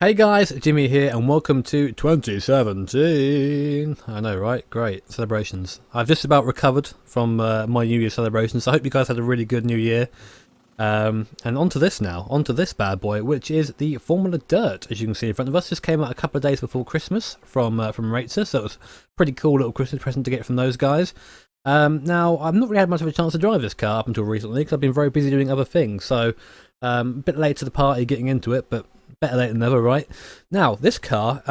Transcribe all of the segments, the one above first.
Hey guys, Jimmy here and welcome to 2017. I know, right? Great. Celebrations. I've just about recovered from my New Year celebrations, so I hope you guys had a really good New Year. And onto this now, onto this bad boy, which is the Formula Dirt, as you can see in front of us. Just came out a couple of days before Christmas from Racer, so it was a pretty cool little Christmas present to get from those guys. Now, I've not really had much of a chance to drive this car up until recently, because I've been very busy doing other things, so a bit late to the party getting into it, but better late than never, right? Now, this car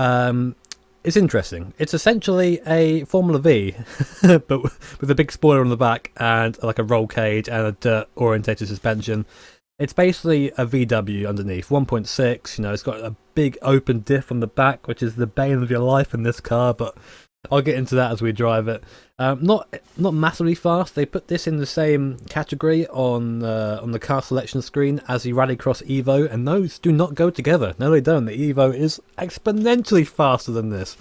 is interesting. It's essentially a Formula V, but with a big spoiler on the back and like a roll cage and a dirt-orientated suspension. It's basically a VW underneath, 1.6. You know, it's got a big open diff on the back, which is the bane of your life in this car, but I'll get into that as we drive it. Not massively fast. They put this in the same category on the car selection screen as the Rallycross Evo, and those do not go together. No, they don't. The Evo is exponentially faster than this.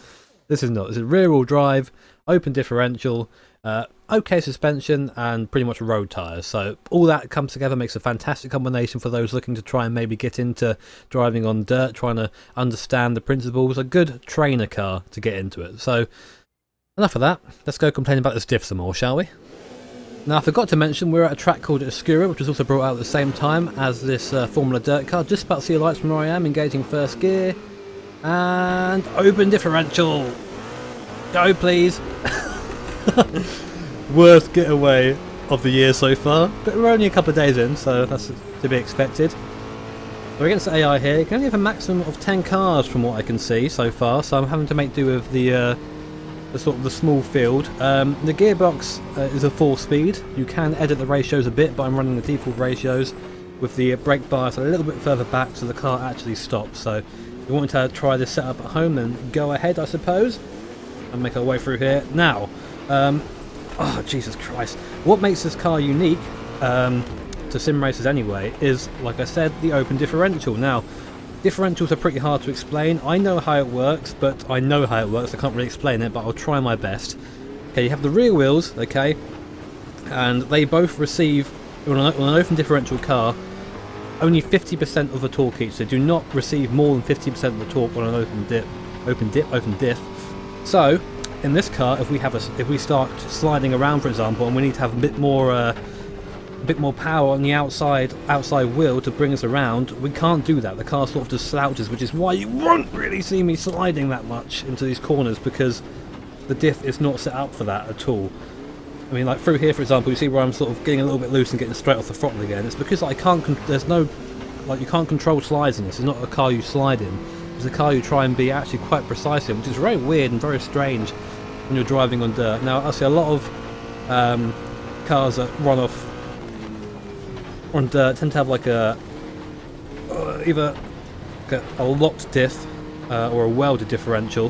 This is not. This is rear-wheel drive, open differential, okay suspension, and pretty much road tyres. So all that comes together makes a fantastic combination for those looking to try and maybe get into driving on dirt, trying to understand the principles. A good trainer car to get into it. So enough of that. Let's go complain about this diff some more, shall we? Now, I forgot to mention we're at a track called Oscura, which was also brought out at the same time as this Formula Dirt car. Just about to see the lights from where I am, engaging first gear. And open differential. Go, please. Worst getaway of the year so far, but we're only a couple of days in, so that's to be expected. We're against the AI here. You can only have a maximum of 10 cars from what I can see so far, so I'm having to make do with the sort of the small field. The gearbox is a 4-speed. You can edit the ratios a bit, but I'm running the default ratios with the brake bars a little bit further back so the car actually stops. So if you want to try this setup at home, then go ahead, I suppose, and make our way through here. Now, oh Jesus Christ, what makes this car unique to sim racers anyway is, like I said, the open differential. Now, differentials are pretty hard to explain. I know how it works, but I can't really explain it, but I'll try my best. Okay, you have the rear wheels, okay, and they both receive, on an open differential car, only 50% of the torque each. They do not receive more than 50% of the torque on an open diff. So, in this car, if we start sliding around, for example, and we need to have a bit more power on the outside wheel to bring us around, we can't do that. The car sort of just slouches, which is why you won't really see me sliding that much into these corners, because the diff is not set up for that at all. I mean, like through here, for example, you see where I'm sort of getting a little bit loose and getting straight off the throttle again. It's because I can't. There's no, like, you can't control slides in this. It's not a car you slide in. It's a car you try and be actually quite precise in, which is very weird and very strange when you're driving on dirt. Now, I see a lot of cars that run off on dirt tend to have like either a locked diff or a welded differential.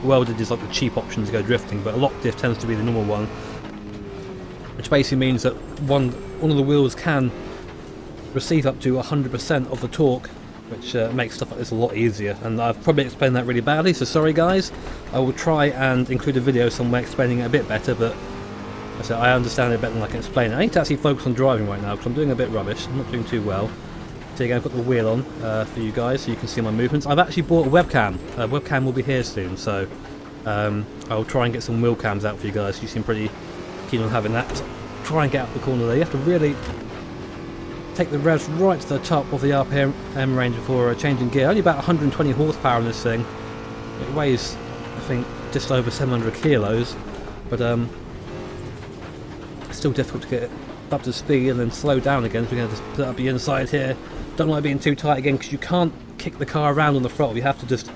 Welded is like the cheap option to go drifting, but a locked diff tends to be the normal one, which basically means that one of the wheels can receive up to 100% of the torque, which makes stuff like this a lot easier. And I've probably explained that really badly, so sorry guys. I will try and include a video somewhere explaining it a bit better, but I understand it better than I can explain it. I need to actually focus on driving right now because I'm doing a bit rubbish. I'm not doing too well. So again, I've got the wheel on for you guys so you can see my movements. I've actually bought a webcam. Webcam will be here soon, so I'll try and get some wheel cams out for you guys. You seem pretty keen on having that. Try and get out the corner there. You have to really take the revs right to the top of the RPM range before changing gear. Only about 120 horsepower in this thing. It weighs, I think, just over 700 kilos, but still difficult to get it up to speed and then slow down again. So we're going to just put up the inside here. Don't like being too tight again because you can't kick the car around on the throttle. You have to just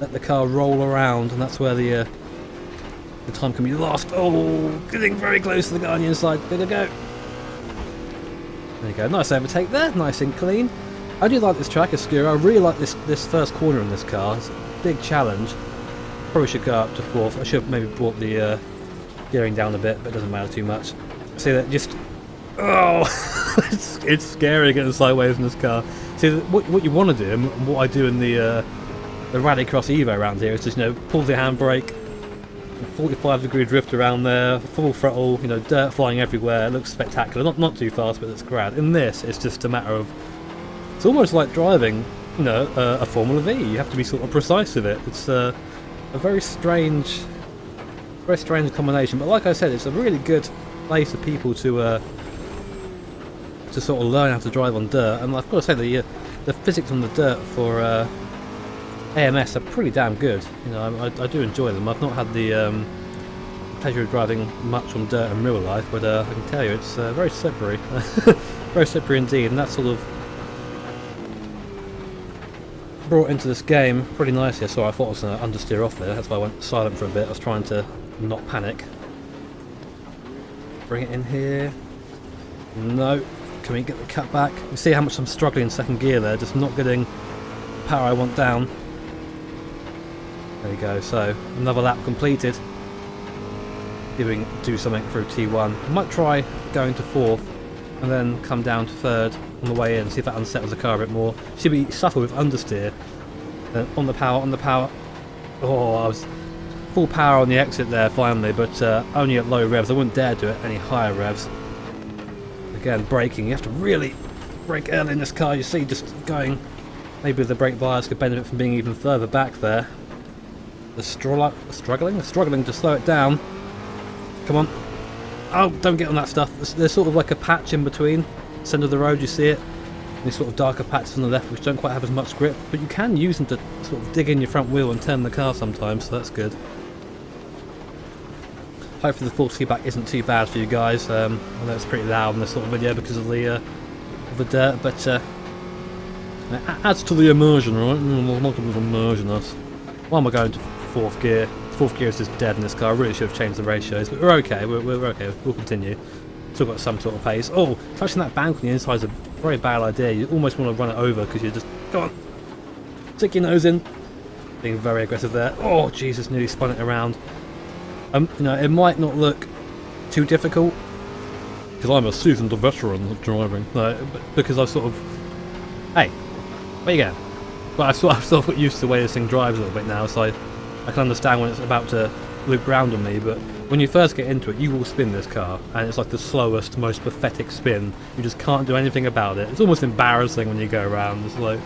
let the car roll around, and that's where the time can be lost. Oh, getting very close to the guy on the inside. There you go. There you go. Nice overtake there. Nice and clean. I do like this track, Oscura. I really like this first corner in this car. It's a big challenge. Probably should go up to 4th. I should have maybe brought the gearing down a bit, but it doesn't matter too much. See that just... Oh! it's scary getting sideways in this car. See, what you want to do, and what I do in the Rallycross Evo around here, is just, you know, pull the handbrake, 45-degree drift around there, full throttle, you know, dirt flying everywhere. It looks spectacular. Not too fast, but it's grand. In this, it's just a matter of... It's almost like driving you know, a Formula V. You have to be sort of precise with it. It's a very strange combination. But like I said, it's a really good place for people to sort of learn how to drive on dirt. And I've got to say the physics on the dirt for AMS are pretty damn good. You know, I do enjoy them. I've not had the pleasure of driving much on dirt in real life, but I can tell you it's very slippery, very slippery indeed, and that's sort of brought into this game pretty nicely. Sorry, I thought I was going to understeer off there. That's why I went silent for a bit. I was trying to not panic. Bring it in here. No. Can we get the cut back? You see how much I'm struggling in second gear there, just not getting the power I want down. There you go. So another lap completed. Do something through T1. I might try going to fourth and then come down to third on the way in, see if that unsettles the car a bit more. Should be suffer with understeer. Then on the power. Oh, I was full power on the exit there finally, but only at low revs. I wouldn't dare do it at any higher revs. Again, braking. You have to really brake early in this car. You see, just going. Maybe the brake bias could benefit from being even further back there. The struggling to slow it down. Come on. Oh, don't get on that stuff. There's sort of like a patch in between. Centre of the road, you see it. These sort of darker patches on the left which don't quite have as much grip, but you can use them to sort of dig in your front wheel and turn the car sometimes, so that's good. Hopefully the full feedback isn't too bad for you guys. I know it's pretty loud in this sort of video because of the dirt, but it adds to the immersion, right? I'm not going to immersion us. Why am I going to fourth gear? Fourth gear is just dead in this car. I really should have changed the ratios, but we're okay. We're okay. We'll continue. Still got some sort of pace. Oh, touching that bank on the inside is a very bad idea. You almost want to run it over because you're just, go on, stick your nose in. Being very aggressive there. Oh, Jesus, nearly spun it around. You know, it might not look too difficult because I'm a seasoned veteran at driving. No, but because I've sort of, hey, where you going? But I've sort of got used to the way this thing drives a little bit now, so I can understand when it's about to loop round on me, but when you first get into it, you will spin this car, and it's like the slowest, most pathetic spin. You just can't do anything about it. It's almost embarrassing when you go around. It's like,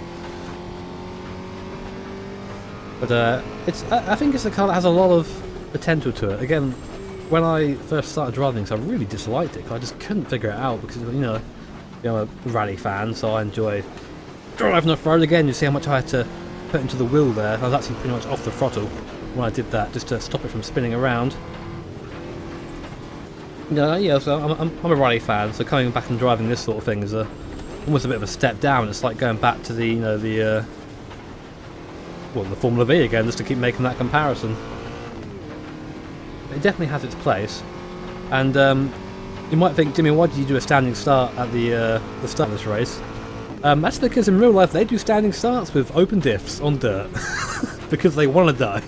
but I think it's a car that has a lot of potential to it. Again, when I first started driving this, I really disliked it. I just couldn't figure it out because, you know, I'm a rally fan, so I enjoy driving off-road. Again, you see how much I had to put into the wheel there. I was actually pretty much off the throttle when I did that, just to stop it from spinning around. Yeah, so I'm a rally fan, so coming back and driving this sort of thing is almost a bit of a step down. It's like going back to the, you know, the Formula V again, just to keep making that comparison. It definitely has its place, and you might think, Jimmy, why did you do a standing start at the start of this race? That's because in real life they do standing starts with open diffs on dirt because they want to die.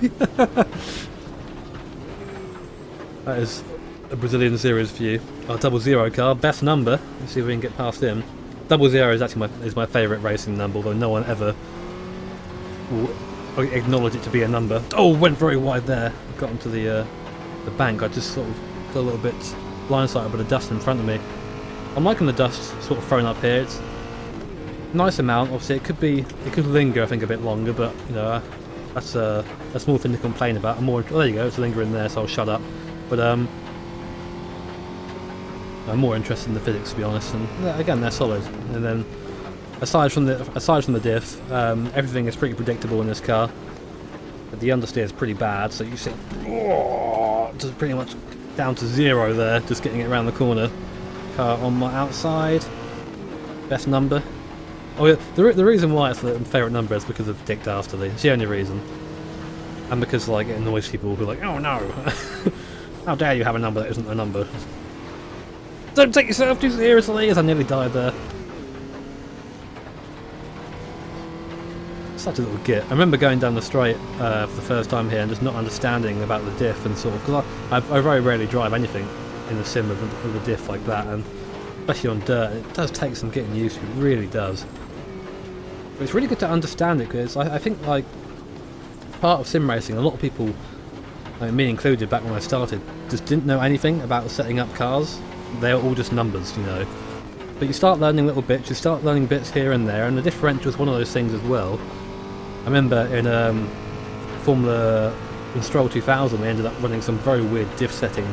That is a Brazilian series for you. Our 00 car, best number. Let's see if we can get past him. 00 is actually my favourite racing number, although no one ever will acknowledge it to be a number. Oh, went very wide there. Got onto the bank. I just sort of got a little bit blindsided by the dust in front of me. I'm liking the dust sort of thrown up here. It's a nice amount. Obviously, it could linger, I think, a bit longer, but you know, that's a small thing to complain about. Oh, there you go. It's lingering there, so I'll shut up. But I'm more interested in the physics, to be honest, and again, they're solid. And then, aside from the diff, everything is pretty predictable in this car. But the understeer is pretty bad, so you see, just pretty much down to 0 there, just getting it around the corner. Car on my outside, best number. Oh yeah, the reason why it's the favourite number is because of Dick Dastardly. It's the only reason, and because like it annoys people who are like, oh no, how dare you have a number that isn't a number. Don't take yourself too seriously, as I nearly died there. Such a little git. I remember going down the straight for the first time here and just not understanding about the diff and sort of, because I very rarely drive anything in the sim with a diff like that, and especially on dirt, it does take some getting used to, it really does. But it's really good to understand it, because I think like part of sim racing, a lot of people, like me included back when I started, just didn't know anything about setting up cars. They were all just numbers, you know. But you start learning little bits, you start learning bits here and there, and the differential is one of those things as well. I remember in Formula in Stroll 2000 we ended up running some very weird diff setting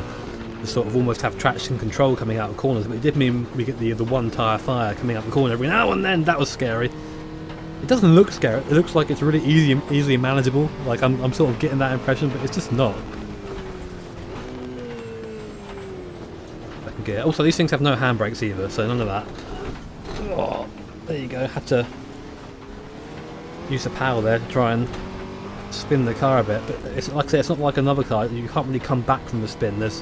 to sort of almost have traction control coming out of corners, but it did mean we get the one tyre fire coming out the corner every now and then. That was scary. It doesn't look scary, it looks like it's really easily manageable, like I'm sort of getting that impression, but it's just not. Gear. Also, these things have no handbrakes either, so none of that. Oh, there you go. Had to use the power there to try and spin the car a bit. But it's like I say, it's not like another car. You can't really come back from the spin. There's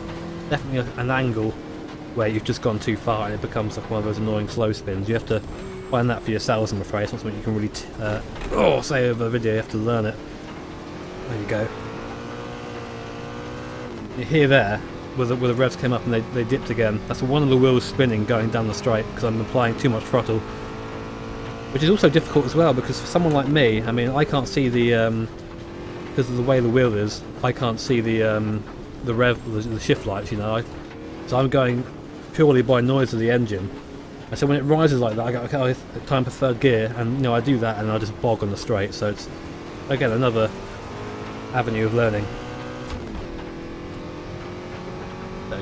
definitely an angle where you've just gone too far, and it becomes like one of those annoying slow spins. You have to find that for yourselves, I'm afraid. It's not something you can really say over a video. You have to learn it. There you go. You hear there. Where the revs came up and they dipped again. That's one of the wheels spinning going down the straight because I'm applying too much throttle, which is also difficult as well because for someone like me, I mean, I can't see the because of the way the wheel is, I can't see the the shift lights, you know. So I'm going purely by noise of the engine, and so when it rises like that, I go, okay, time preferred gear, and you know I do that and I just bog on the straight. So it's again another avenue of learning.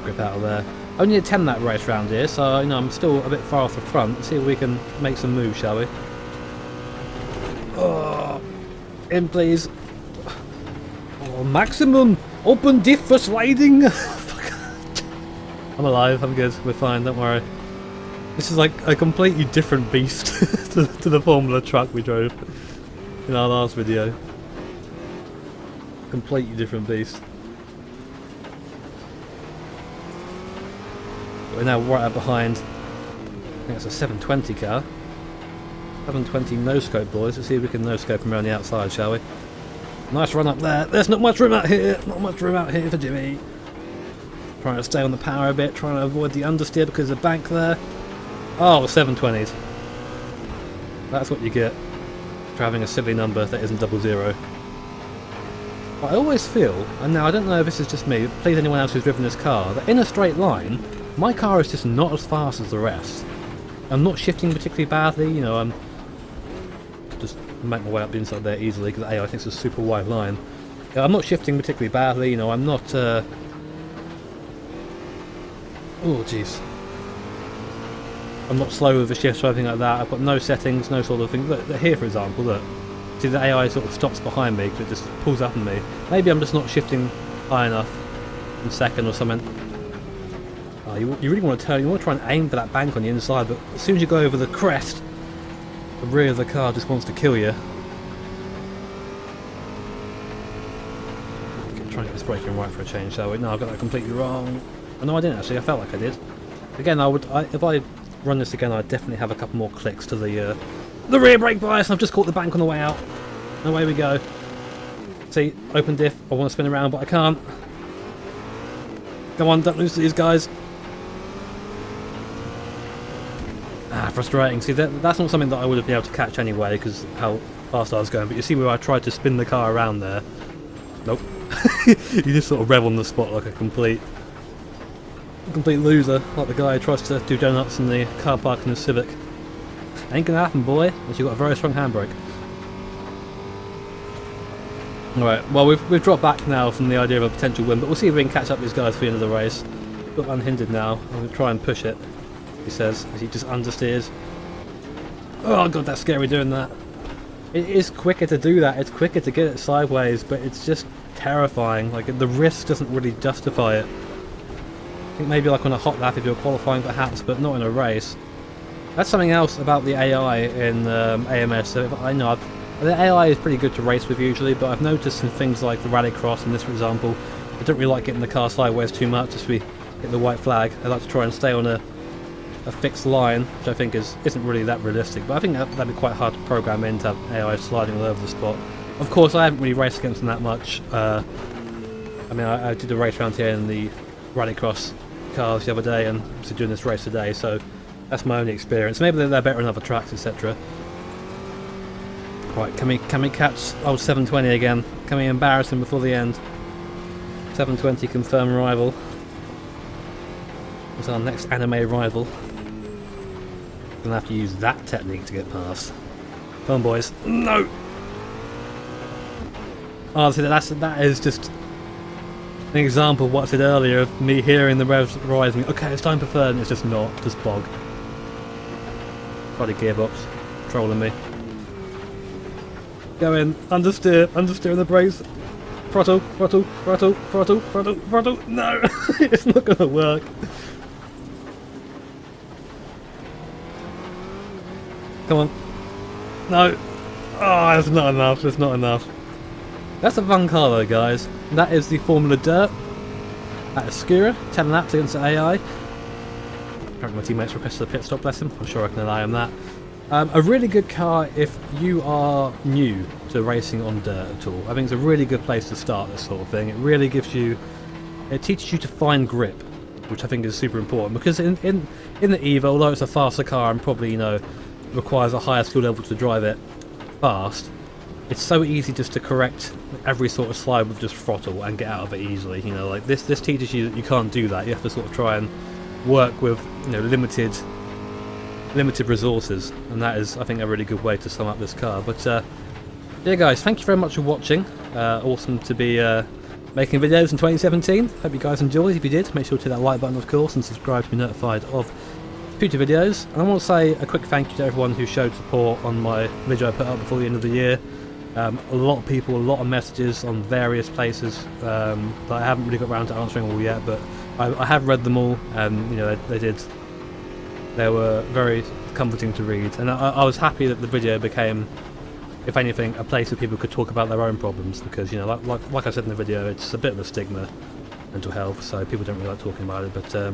Grip out of there. Only a 10 lap race round here, so you know I'm still a bit far off the front. Let's see if we can make some moves, shall we? Oh, in please. Oh, maximum open diff for sliding. I'm alive. I'm good. We're fine. Don't worry. This is like a completely different beast to the Formula truck we drove in our last video. Completely different beast. We're now right up behind, I think it's a 720 car. 720 no-scope, boys. Let's see if we can no-scope them around the outside, shall we? Nice run up there. There's not much room out here. Not much room out here for Jimmy. Trying to stay on the power a bit, trying to avoid the understeer because of the bank there. Oh, 720s. That's what you get for having a silly number that isn't 00. I always feel, and now I don't know if this is just me, please anyone else who's driven this car, that in a straight line, my car is just not as fast as the rest. I'm not shifting particularly badly, you know, I'm just make my way up the inside there easily because I think it's a super wide line. Yeah, I'm not shifting particularly badly, you know, I'm not oh jeez. I'm not slow with the shifts or anything like that. I've got no settings, no sort of thing. Look, here for example, look. See, the AI sort of stops behind me because it just pulls up on me. Maybe I'm just not shifting high enough in second or something. Oh, you really want to turn, you want to try and aim for that bank on the inside, but as soon as you go over the crest, the rear of the car just wants to kill you. Try and get this braking right for a change, shall we? No, I got that completely wrong. Oh, no, I didn't actually, I felt like I did. Again, if I run this again, I'd definitely have a couple more clicks to the rear brake bias, and I've just caught the bank on the way out. Away we go. See, open diff, I want to spin around, but I can't. Come on, don't lose to these guys. Ah, frustrating. See, that's not something that I would have been able to catch anyway, because how fast I was going. But you see where I tried to spin the car around there? Nope. You just sort of rev on the spot like a complete loser, like the guy who tries to do donuts in the car park in the Civic. Ain't gonna happen, boy, unless you've got a very strong handbrake. Alright, well we've dropped back now from the idea of a potential win, but we'll see if we can catch up these guys for the end of the race. Got unhindered now, I'm going to try and push it, he says, as he just understeers. Oh god, that's scary doing that. It is quicker to do that, it's quicker to get it sideways, but it's just terrifying. Like, the risk doesn't really justify it. I think maybe like on a hot lap if you're qualifying perhaps, but not in a race. That's something else about the AI in AMS. So I know the AI is pretty good to race with usually, but I've noticed in things like the Rallycross and this, for example, I don't really like getting the car sideways too much as we hit the white flag. I like to try and stay on a fixed line, which I think isn't really that realistic. But I think that'd be quite hard to program in to have AI sliding all over the spot. Of course, I haven't really raced against them that much. I mean, I did a race around here in the Rallycross cars the other day, and obviously doing this race today, so that's my only experience. Maybe they're better on other tracks, etc. Right, can we catch old 720 again? Can we embarrass him before the end? 720 confirmed rival. What's our next anime rival? Gonna have to use that technique to get past. Come on, boys. No! Oh, so that is just an example of what I said earlier of me hearing the revs rise and okay, it's time for third, and it's just not, just bog. Bloody gearbox, trolling me. Go in, understeer in the brakes. Throttle, throttle, throttle, throttle, throttle, throttle. No! It's not gonna work. Come on. No! Oh, it's not enough, it's not enough. That's a fun car though, guys. That is the Formula Dirt. That is Skura, 10 laps against the AI. Apparently my teammates requested a pit stop, bless him. I'm sure I can allow him that. A really good car if you are new to racing on dirt at all. I think it's a really good place to start this sort of thing. It really gives you, it teaches you to find grip, which I think is super important, because in the EVO, although it's a faster car and probably, you know, requires a higher skill level to drive it fast, it's so easy just to correct every sort of slide with just throttle and get out of it easily. You know, like this teaches you that you can't do that. You have to sort of try and work with, you know, limited resources, and that is, I think, a really good way to sum up this car. But yeah, guys, thank you very much for watching. Awesome to be making videos in 2017. Hope you guys enjoyed. If you did, make sure to hit that like button, of course, and subscribe to be notified of future videos. And I want to say a quick thank you to everyone who showed support on my video I put up before the end of the year. A lot of people, a lot of messages on various places that I haven't really got around to answering all yet, but I have read them all, and you know, they were very comforting to read, and I was happy that the video became, if anything, a place where people could talk about their own problems, because, you know, like I said in the video, it's a bit of a stigma, mental health, so people don't really like talking about it, but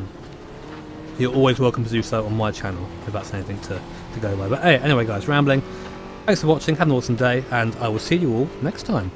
you're always welcome to do so on my channel if that's anything to go by. But hey, anyway guys, rambling. Thanks for watching, have an awesome day, and I will see you all next time.